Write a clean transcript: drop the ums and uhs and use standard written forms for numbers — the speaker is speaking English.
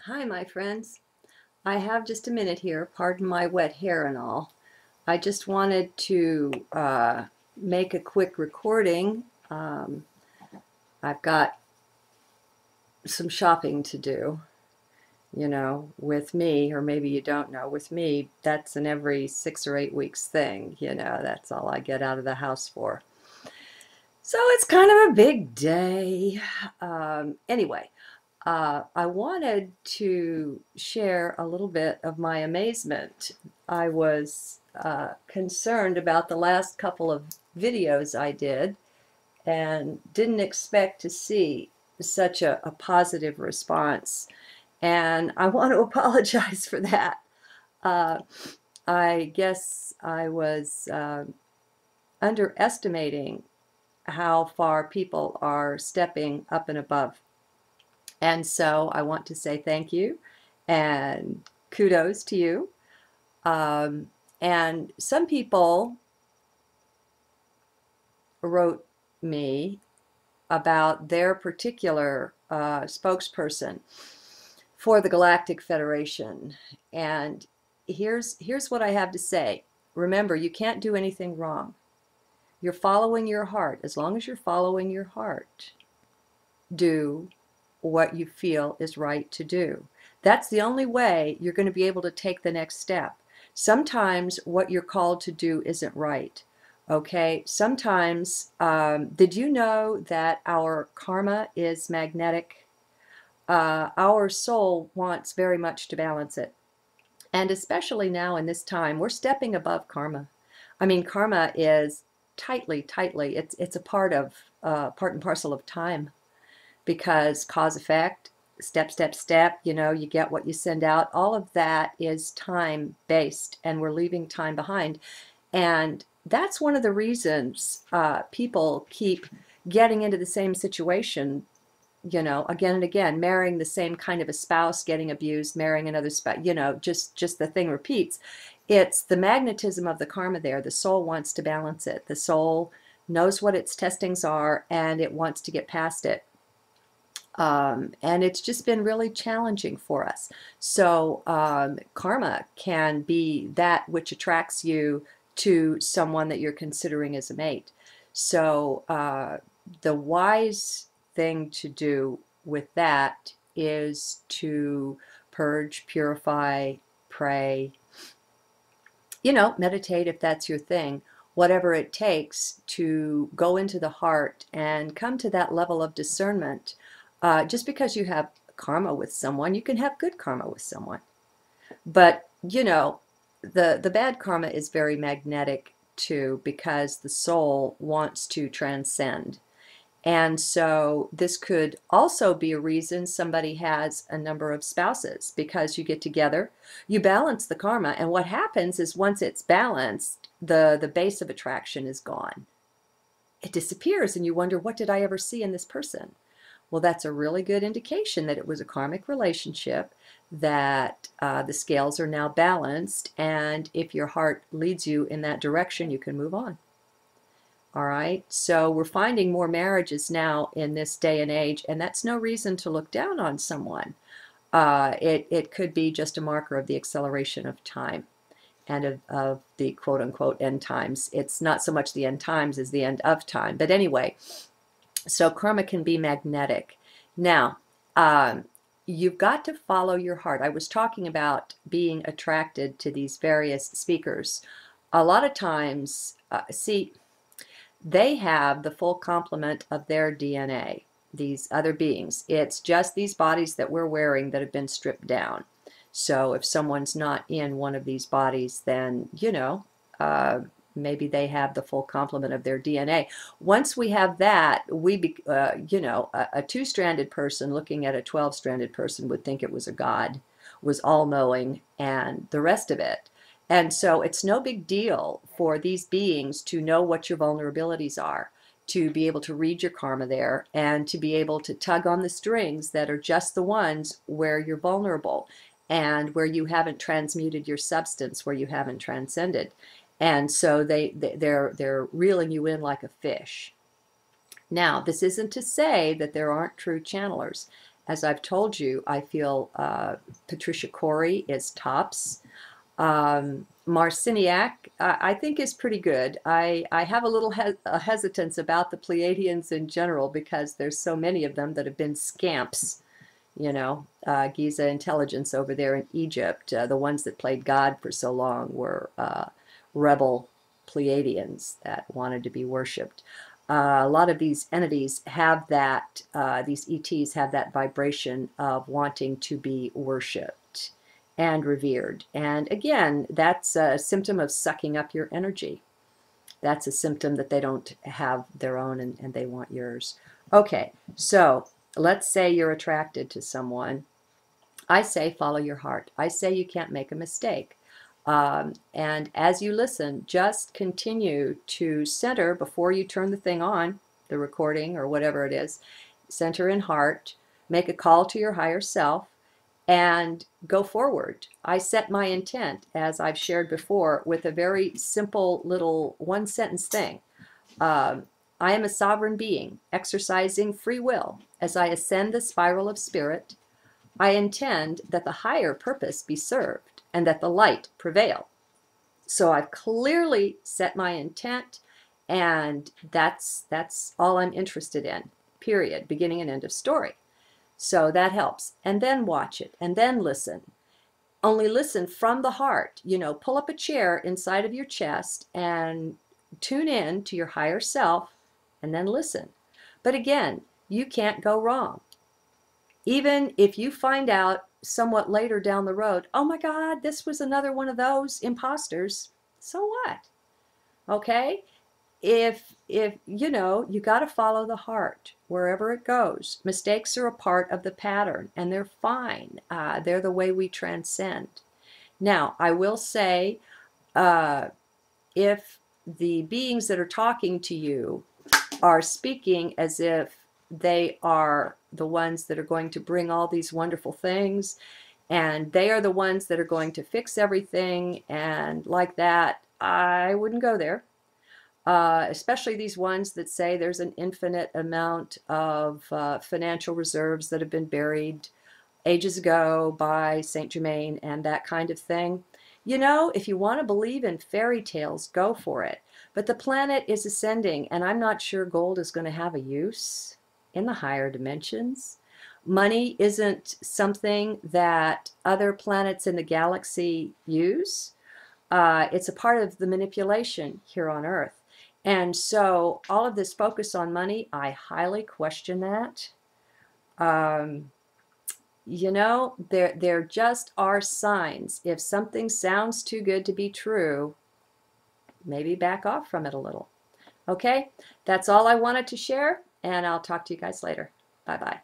Hi, my friends. I have just a minute here. Pardon my wet hair and all. I just wanted to make a quick recording. I've got some shopping to do, with me, or maybe you don't know. With me, that's an every 6 or 8 weeks thing. That's all I get out of the house for. So it's kind of a big day. Anyway, I wanted to share a little bit of my amazement. I was concerned about the last couple of videos I did and didn't expect to see such a positive response. And I want to apologize for that. Uh, I guess I was underestimating how far people are stepping up and above. And so I want to say thank you and kudos to you. And some people wrote me about their particular spokesperson for the Galactic Federation. And here's what I have to say. Remember, you can't do anything wrong. You're following your heart. As long as you're following your heart, do what you feel is right to do. That's the only way you're going to be able to take the next step. Sometimes what you're called to do isn't right. Okay, sometimes, did you know that our karma is magnetic? Our soul wants very much to balance it. And especially now in this time, we're stepping above karma. I mean, karma is tightly, it's a part and parcel of time, because cause effect, step, you get what you send out. All of that is time based, and we're leaving time behind. And that's one of the reasons people keep getting into the same situation, again and again, marrying the same kind of a spouse, getting abused, marrying another spouse, just the thing repeats. It's the magnetism of the karma there. The soul wants to balance it. The soul knows what its testings are, and it wants to get past it. And it's just been really challenging for us. So karma can be that which attracts you to someone that you're considering as a mate. So the wise thing to do with that is to purge, purify, pray, meditate if that's your thing, whatever it takes to go into the heart and come to that level of discernment. Just because you have karma with someone, you can have good karma with someone. But, the bad karma is very magnetic too, because the soul wants to transcend. And so this could also be a reason somebody has a number of spouses, because you get together, you balance the karma, and what happens is once it's balanced, the base of attraction is gone. It disappears, and you wonder, what did I ever see in this person? Well, that's a really good indication that it was a karmic relationship, that the scales are now balanced, and if your heart leads you in that direction, you can move on. All right, so we're finding more marriages now in this day and age, and that's no reason to look down on someone. It could be just a marker of the acceleration of time and of the quote-unquote end times. It's not so much the end times as the end of time. But anyway, so karma can be magnetic. Now, you've got to follow your heart. I was talking about being attracted to these various speakers. A lot of times, see, they have the full complement of their DNA, these other beings. It's just these bodies that we're wearing that have been stripped down. So if someone's not in one of these bodies, then, maybe they have the full complement of their DNA. Once we have that, a two-stranded person looking at a 12-stranded person would think it was a god, was all-knowing, and the rest of it. And so it's no big deal for these beings to know what your vulnerabilities are, to be able to read your karma there, and to be able to tug on the strings that are just the ones where you're vulnerable and where you haven't transmuted your substance, where you haven't transcended. And so they're reeling you in like a fish. Now, this isn't to say that there aren't true channelers. As I've told you, I feel Patricia Corey is tops. Marciniak, I think, is pretty good. I have a little hesitance about the Pleiadians in general because there's so many of them that have been scamps. Giza intelligence over there in Egypt, the ones that played God for so long were rebel Pleiadians that wanted to be worshipped. A lot of these entities have that, these ETs have that vibration of wanting to be worshipped and revered. And again, that's a symptom of sucking up your energy. That's a symptom that they don't have their own and they want yours. Okay, so let's say you're attracted to someone. I say follow your heart. I say you can't make a mistake. And as you listen, just continue to center before you turn the thing on, the recording or whatever it is, center in heart, make a call to your higher self, and go forward. I set my intent, as I've shared before, with a very simple little one-sentence thing. I am a sovereign being, exercising free will. As I ascend the spiral of spirit, I intend that the higher purpose be served and that the light prevail. So I've clearly set my intent, and that's all I'm interested in, period, beginning and end of story. So that helps. And then watch it, and then listen. Only listen from the heart. Pull up a chair inside of your chest and tune in to your higher self, and then listen. But again, you can't go wrong. Even if you find out somewhat later down the road, oh my God, this was another one of those imposters, so what? Okay? If you got to follow the heart wherever it goes. Mistakes are a part of the pattern, and they're fine. They're the way we transcend. Now, I will say, if the beings that are talking to you are speaking as if they are the ones that are going to bring all these wonderful things, and they are the ones that are going to fix everything, and like that, I wouldn't go there. Especially these ones that say there's an infinite amount of financial reserves that have been buried ages ago by Saint Germain and that kind of thing. If you want to believe in fairy tales, go for it. But the planet is ascending, and I'm not sure gold is going to have a use in the higher dimensions. Money isn't something that other planets in the galaxy use. It's a part of the manipulation here on Earth. And so all of this focus on money, I highly question that. There just are signs. If something sounds too good to be true, maybe back off from it a little. Okay, that's all I wanted to share, and I'll talk to you guys later. Bye-bye.